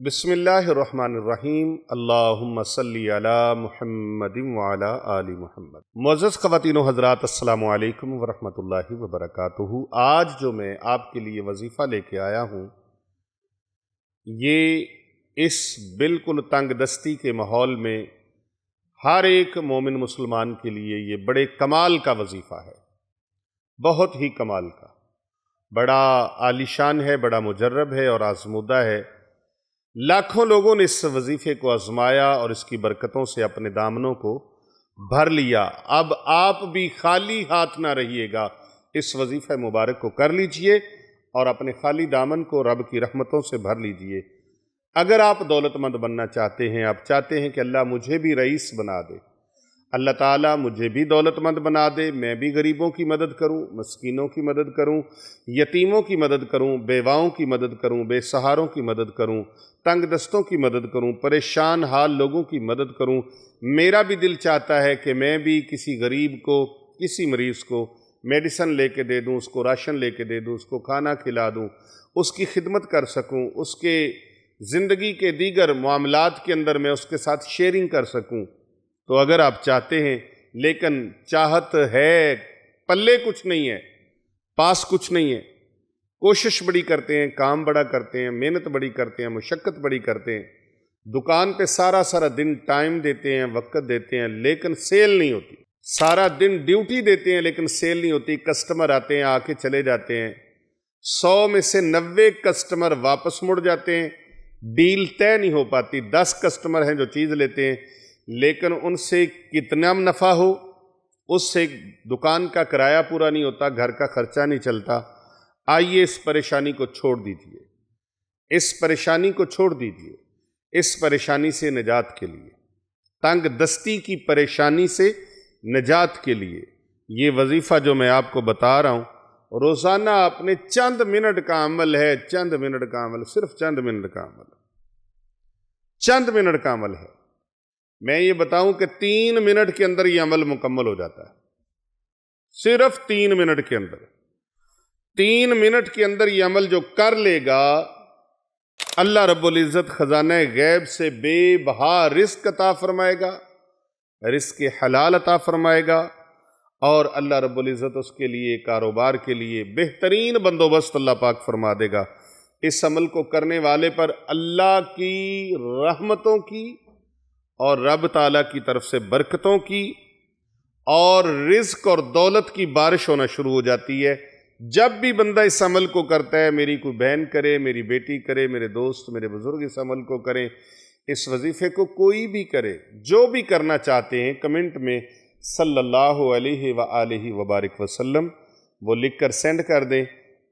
بسم اللہ الرحمن الرحیم اللہم صلی علی محمد وعلی آل محمد۔ معزز خواتین و حضرات، السلام علیکم ورحمۃ اللہ وبرکاتہ۔ آج جو میں آپ کے لیے وظیفہ لے کے آیا ہوں، یہ اس بالکل تنگ دستی کے ماحول میں ہر ایک مومن مسلمان کے لیے یہ بڑے کمال کا وظیفہ ہے، بہت ہی کمال کا، بڑا عالیشان ہے، بڑا مجرب ہے اور آزمودہ ہے۔ لاکھوں لوگوں نے اس وظیفے کو آزمایا اور اس کی برکتوں سے اپنے دامنوں کو بھر لیا۔ اب آپ بھی خالی ہاتھ نہ رہیے گا، اس وظیفہ مبارک کو کر لیجئے اور اپنے خالی دامن کو رب کی رحمتوں سے بھر لیجئے۔ اگر آپ دولت مند بننا چاہتے ہیں، آپ چاہتے ہیں کہ اللہ مجھے بھی رئیس بنا دے، اللہ تعالیٰ مجھے بھی دولت مند بنا دے، میں بھی غریبوں کی مدد کروں، مسکینوں کی مدد کروں، یتیموں کی مدد کروں، بیواؤں کی مدد کروں، بے سہاروں کی مدد کروں، تنگ دستوں کی مدد کروں، پریشان حال لوگوں کی مدد کروں۔ میرا بھی دل چاہتا ہے کہ میں بھی کسی غریب کو، کسی مریض کو میڈیسن لے کے دے دوں، اس کو راشن لے کے دے دوں، اس کو کھانا کھلا دوں، اس کی خدمت کر سکوں، اس کے زندگی کے دیگر معاملات کے اندر میں اس کے ساتھ شیئرنگ کر سکوں۔ تو اگر آپ چاہتے ہیں لیکن چاہت ہے، پلے کچھ نہیں ہے، پاس کچھ نہیں ہے، کوشش بڑی کرتے ہیں، کام بڑا کرتے ہیں، محنت بڑی کرتے ہیں، مشقت بڑی کرتے ہیں، دکان پہ سارا دن ٹائم دیتے ہیں، وقت دیتے ہیں، لیکن سیل نہیں ہوتی، سارا دن ڈیوٹی دیتے ہیں لیکن سیل نہیں ہوتی، کسٹمر آتے ہیں، آ کے چلے جاتے ہیں، 100 میں سے 90 کسٹمر واپس مڑ جاتے ہیں، ڈیل طے نہیں ہو پاتی۔ 10 کسٹمر ہیں جو چیز لیتے ہیں، لیکن ان سے کتنا نفع ہو، اس سے دکان کا کرایہ پورا نہیں ہوتا، گھر کا خرچہ نہیں چلتا۔ آئیے اس پریشانی کو چھوڑ دیجئے، اس پریشانی کو چھوڑ دیجئے، اس پریشانی سے نجات کے لیے، تنگ دستی کی پریشانی سے نجات کے لیے یہ وظیفہ جو میں آپ کو بتا رہا ہوں، روزانہ اپنے چند منٹ کا عمل ہے، چند منٹ کا عمل، صرف چند منٹ کا عمل، چند منٹ کا عمل ہے۔ میں یہ بتاؤں کہ 3 منٹ کے اندر یہ عمل مکمل ہو جاتا ہے، صرف 3 منٹ کے اندر۔ 3 منٹ کے اندر یہ عمل جو کر لے گا، اللہ رب العزت خزانہ غیب سے بے بہا رزق عطا فرمائے گا، رزق حلال عطا فرمائے گا، اور اللہ رب العزت اس کے لیے کاروبار کے لیے بہترین بندوبست اللہ پاک فرما دے گا۔ اس عمل کو کرنے والے پر اللہ کی رحمتوں کی اور رب تعالیٰ کی طرف سے برکتوں کی اور رزق اور دولت کی بارش ہونا شروع ہو جاتی ہے۔ جب بھی بندہ اس عمل کو کرتا ہے، میری کوئی بہن کرے، میری بیٹی کرے، میرے دوست، میرے بزرگ اس عمل کو کریں، اس وظیفے کو کوئی بھی کرے، جو بھی کرنا چاہتے ہیں، کمنٹ میں صلی اللہ علیہ وآلہ وبارک وسلم وہ لکھ کر سینڈ کر دیں۔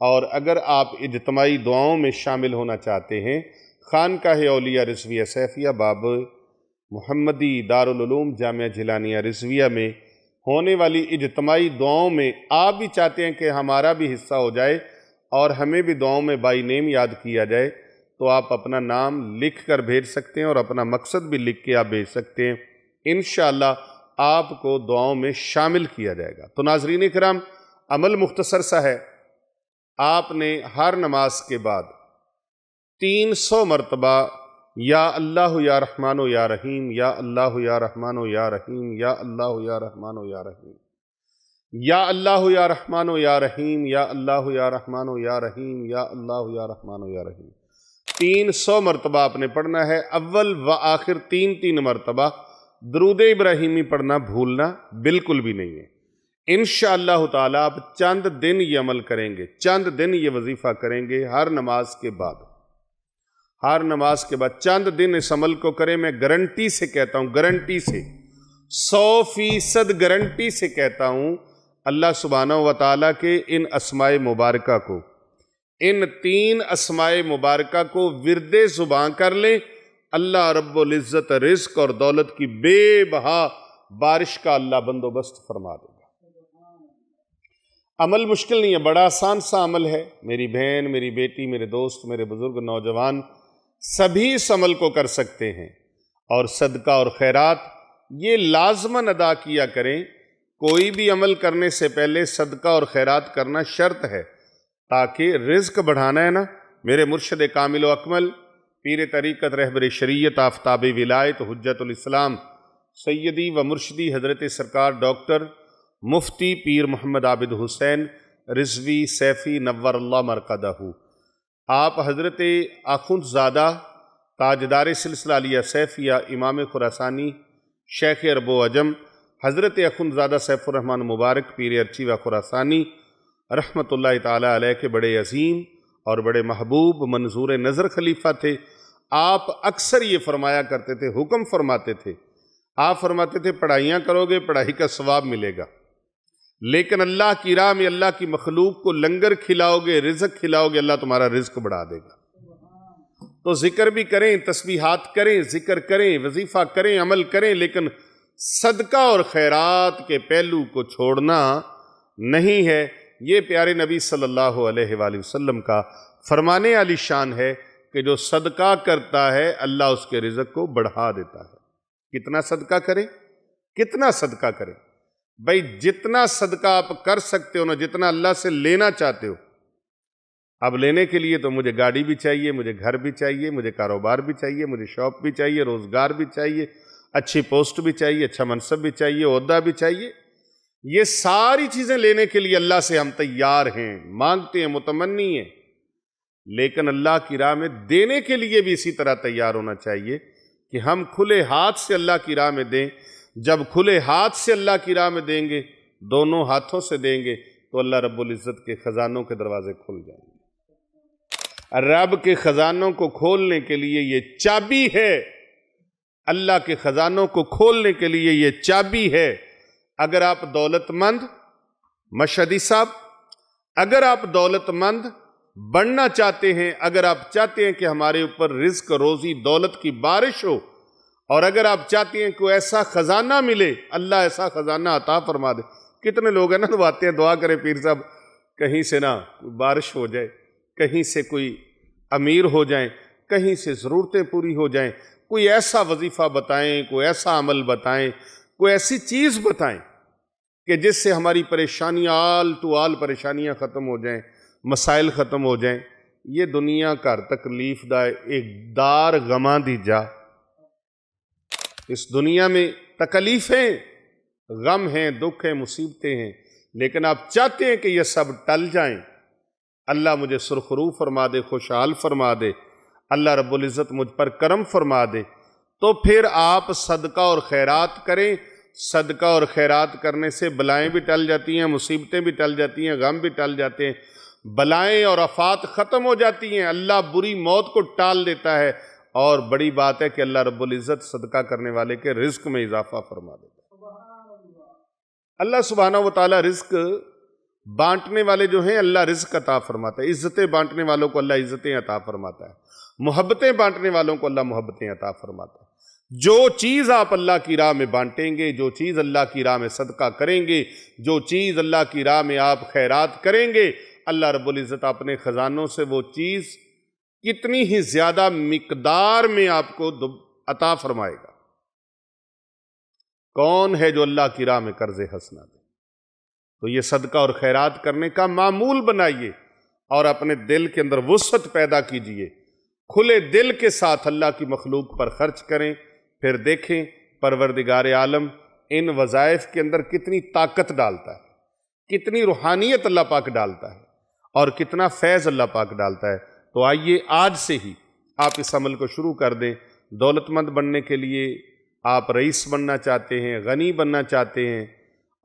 اور اگر آپ اجتماعی دعاؤں میں شامل ہونا چاہتے ہیں، خانقاہ اولیاء رضویہ سیفیہ باب محمدی دارالعلوم جامعہ جیلانیہ رضویہ میں ہونے والی اجتماعی دعاؤں میں آپ بھی چاہتے ہیں کہ ہمارا بھی حصہ ہو جائے اور ہمیں بھی دعاؤں میں بائی نیم یاد کیا جائے، تو آپ اپنا نام لکھ کر بھیج سکتے ہیں اور اپنا مقصد بھی لکھ کے آپ بھیج سکتے ہیں، انشاءاللہ آپ کو دعاؤں میں شامل کیا جائے گا۔ تو ناظرین کرام، عمل مختصر سا ہے، آپ نے ہر نماز کے بعد 300 مرتبہ یا اللہ یا رحمان و یا رحیم، یا اللہ یا رحمان و یا رحیم، یا اللہ یا رحمان و یا رحیم، یا اللہ یا رحمان و یا رحیم، یا اللہ یا رحمان و یا رحیم، یا اللہ یا رحمان و یا رحیم، 300 مرتبہ آپ نے پڑھنا ہے۔ اول و آخر 3 مرتبہ درود ابراہیمی پڑھنا بھولنا بالکل بھی نہیں ہے۔ انشاءاللہ تعالی آپ چند دن یہ عمل کریں گے، چند دن یہ وظیفہ کریں گے، ہر نماز کے بعد، ہر نماز کے بعد چند دن اس عمل کو کریں۔ میں گارنٹی سے کہتا ہوں، گارنٹی سے، 100% گارنٹی سے کہتا ہوں، اللہ سبحانہ و تعالیٰ کے ان اسماء مبارکہ کو، ان 3 اسماء مبارکہ کو ورد زبان کر لیں، اللہ رب العزت رزق اور دولت کی بے بہا بارش کا اللہ بندوبست فرما دے گا۔ عمل مشکل نہیں ہے، بڑا آسان سا عمل ہے۔ میری بہن، میری بیٹی، میرے دوست، میرے بزرگ، نوجوان سبھی اس عمل کو کر سکتے ہیں، اور صدقہ اور خیرات یہ لازماً ادا کیا کریں۔ کوئی بھی عمل کرنے سے پہلے صدقہ اور خیرات کرنا شرط ہے، تاکہ رزق بڑھانا ہے نا۔ میرے مرشد کامل و اکمل پیر طریقت رہبر شریعت آفتاب ولایت حجت الاسلام سیدی و مرشدی حضرت سرکار ڈاکٹر مفتی پیر محمد عابد حسین رضوی سیفی نور اللہ مرقدہ، آپ حضرت آخوند زادہ تاجدار سلسلہ علیہ سیفیہ امام خراسانی شیخ عرب و عجم حضرت آخوند زادہ سیف الرحمن مبارک پیر ارچی و خراسانی رحمۃ اللہ تعالیٰ علیہ کے بڑے عظیم اور بڑے محبوب منظور نظر خلیفہ تھے۔ آپ اکثر یہ فرمایا کرتے تھے، حکم فرماتے تھے، آپ فرماتے تھے پڑھائیاں کرو گے پڑھائی کا ثواب ملے گا، لیکن اللہ کی راہ میں اللہ کی مخلوق کو لنگر کھلاؤ گے، رزق کھلاؤ گے، اللہ تمہارا رزق بڑھا دے گا۔ تو ذکر بھی کریں، تسبیحات کریں، ذکر کریں، وظیفہ کریں، عمل کریں، لیکن صدقہ اور خیرات کے پہلو کو چھوڑنا نہیں ہے۔ یہ پیارے نبی صلی اللہ علیہ وآلہ وسلم کا فرمانے علی شان ہے کہ جو صدقہ کرتا ہے اللہ اس کے رزق کو بڑھا دیتا ہے۔ کتنا صدقہ کریں؟ کتنا صدقہ کریں؟ بھائی جتنا صدقہ آپ کر سکتے ہو نا، جتنا اللہ سے لینا چاہتے ہو۔ اب لینے کے لیے تو مجھے گاڑی بھی چاہیے، مجھے گھر بھی چاہیے، مجھے کاروبار بھی چاہیے، مجھے شاپ بھی چاہیے، روزگار بھی چاہیے، اچھی پوسٹ بھی چاہیے، اچھا منصب بھی چاہیے، عہدہ بھی چاہیے۔ یہ ساری چیزیں لینے کے لیے اللہ سے ہم تیار ہیں، مانگتے ہیں، متمنی ہیں، لیکن اللہ کی راہ میں دینے کے لیے بھی اسی طرح تیار ہونا چاہیے کہ ہم کھلے ہاتھ سے اللہ کی راہ میں دیں۔ جب کھلے ہاتھ سے اللہ کی راہ میں دیں گے، دونوں ہاتھوں سے دیں گے، تو اللہ رب العزت کے خزانوں کے دروازے کھل جائیں گے۔ رب کے خزانوں کو کھولنے کے لیے یہ چابی ہے، اللہ کے خزانوں کو کھولنے کے لیے یہ چابی ہے۔ اگر آپ دولت مند، مشہدی صاحب، اگر آپ دولت مند بننا چاہتے ہیں، اگر آپ چاہتے ہیں کہ ہمارے اوپر رزق، روزی، دولت کی بارش ہو، اور اگر آپ چاہتے ہیں کہ ایسا خزانہ ملے، اللہ ایسا خزانہ عطا فرما دے۔ کتنے لوگ ہیں نا وہ آتے ہیں دعا کریں پیر صاحب کہیں سے نا بارش ہو جائے، کہیں سے کوئی امیر ہو جائیں، کہیں سے ضرورتیں پوری ہو جائیں، کوئی ایسا وظیفہ بتائیں، کوئی ایسا عمل بتائیں، کوئی ایسی چیز بتائیں کہ جس سے ہماری پریشانیاں آل تو آل پریشانیاں ختم ہو جائیں، مسائل ختم ہو جائیں۔ یہ دنیا کا تکلیف دہ ایک دار غماں دی جا۔ اس دنیا میں تکلیفیں، غم ہیں، دکھ ہیں، مصیبتیں ہیں، لیکن آپ چاہتے ہیں کہ یہ سب ٹل جائیں، اللہ مجھے سرخرو فرما دے، خوشحال فرما دے، اللہ رب العزت مجھ پر کرم فرما دے، تو پھر آپ صدقہ اور خیرات کریں۔ صدقہ اور خیرات کرنے سے بلائیں بھی ٹل جاتی ہیں، مصیبتیں بھی ٹل جاتی ہیں، غم بھی ٹل جاتے ہیں، بلائیں اور آفات ختم ہو جاتی ہیں، اللہ بری موت کو ٹال دیتا ہے، اور بڑی بات ہے کہ اللہ رب العزت صدقہ کرنے والے کے رزق میں اضافہ فرما دیتا ہے۔ اللہ سبحانہ و تعالیٰ رزق بانٹنے والے جو ہیں اللہ رزق عطا فرماتا ہے، عزتیں بانٹنے والوں کو اللہ عزتیں عطا فرماتا ہے، محبتیں بانٹنے والوں کو اللہ محبتیں عطا فرماتا ہے۔ جو چیز آپ اللہ کی راہ میں بانٹیں گے، جو چیز اللہ کی راہ میں صدقہ کریں گے، جو چیز اللہ کی راہ میں آپ خیرات کریں گے، اللہ رب العزت اپنے خزانوں سے وہ چیز کتنی ہی زیادہ مقدار میں آپ کو عطا فرمائے گا۔ کون ہے جو اللہ کی راہ میں قرض حسنہ دے؟ تو یہ صدقہ اور خیرات کرنے کا معمول بنائیے اور اپنے دل کے اندر وسعت پیدا کیجئے، کھلے دل کے ساتھ اللہ کی مخلوق پر خرچ کریں۔ پھر دیکھیں پروردگار عالم ان وظائف کے اندر کتنی طاقت ڈالتا ہے، کتنی روحانیت اللہ پاک ڈالتا ہے، اور کتنا فیض اللہ پاک ڈالتا ہے۔ تو آئیے آج سے ہی آپ اس عمل کو شروع کر دیں۔ دولت مند بننے کے لیے آپ رئیس بننا چاہتے ہیں، غنی بننا چاہتے ہیں،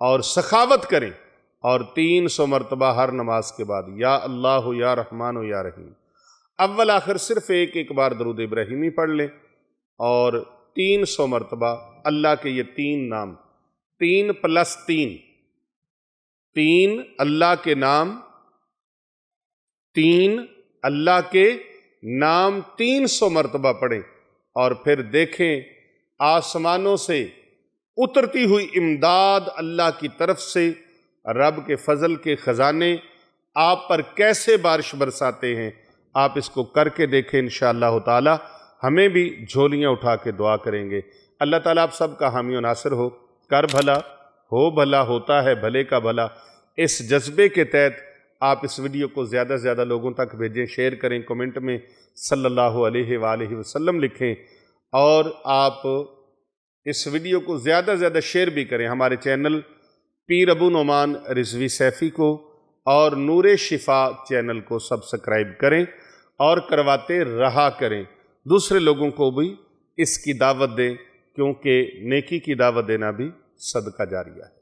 اور سخاوت کریں، اور 300 مرتبہ ہر نماز کے بعد یا اللہ یا رحمان یا رحیم، اول آخر صرف ایک بار درود ابراہیمی پڑھ لیں، اور 300 مرتبہ اللہ کے یہ 3 نام، 3 + 3، 3 اللہ کے نام، 3 اللہ کے نام 300 مرتبہ پڑھیں، اور پھر دیکھیں آسمانوں سے اترتی ہوئی امداد اللہ کی طرف سے، رب کے فضل کے خزانے آپ پر کیسے بارش برساتے ہیں۔ آپ اس کو کر کے دیکھیں، انشاءاللہ تعالی ہمیں بھی جھولیاں اٹھا کے دعا کریں گے۔ اللہ تعالیٰ آپ سب کا حامی و ناصر ہو۔ کر بھلا ہو بھلا، ہوتا ہے بھلے کا بھلا، اس جذبے کے تحت آپ اس ویڈیو کو زیادہ سے زیادہ لوگوں تک بھیجیں، شیئر کریں، کمنٹ میں صلی اللہ علیہ وآلہ وسلم لکھیں، اور آپ اس ویڈیو کو زیادہ سے زیادہ شیئر بھی کریں ہمارے چینل پیر ابو نعمان رضوی سیفی کو، اور نور شفا چینل کو سبسکرائب کریں اور کرواتے رہا کریں، دوسرے لوگوں کو بھی اس کی دعوت دیں، کیونکہ نیکی کی دعوت دینا بھی صدقہ جاریہ ہے۔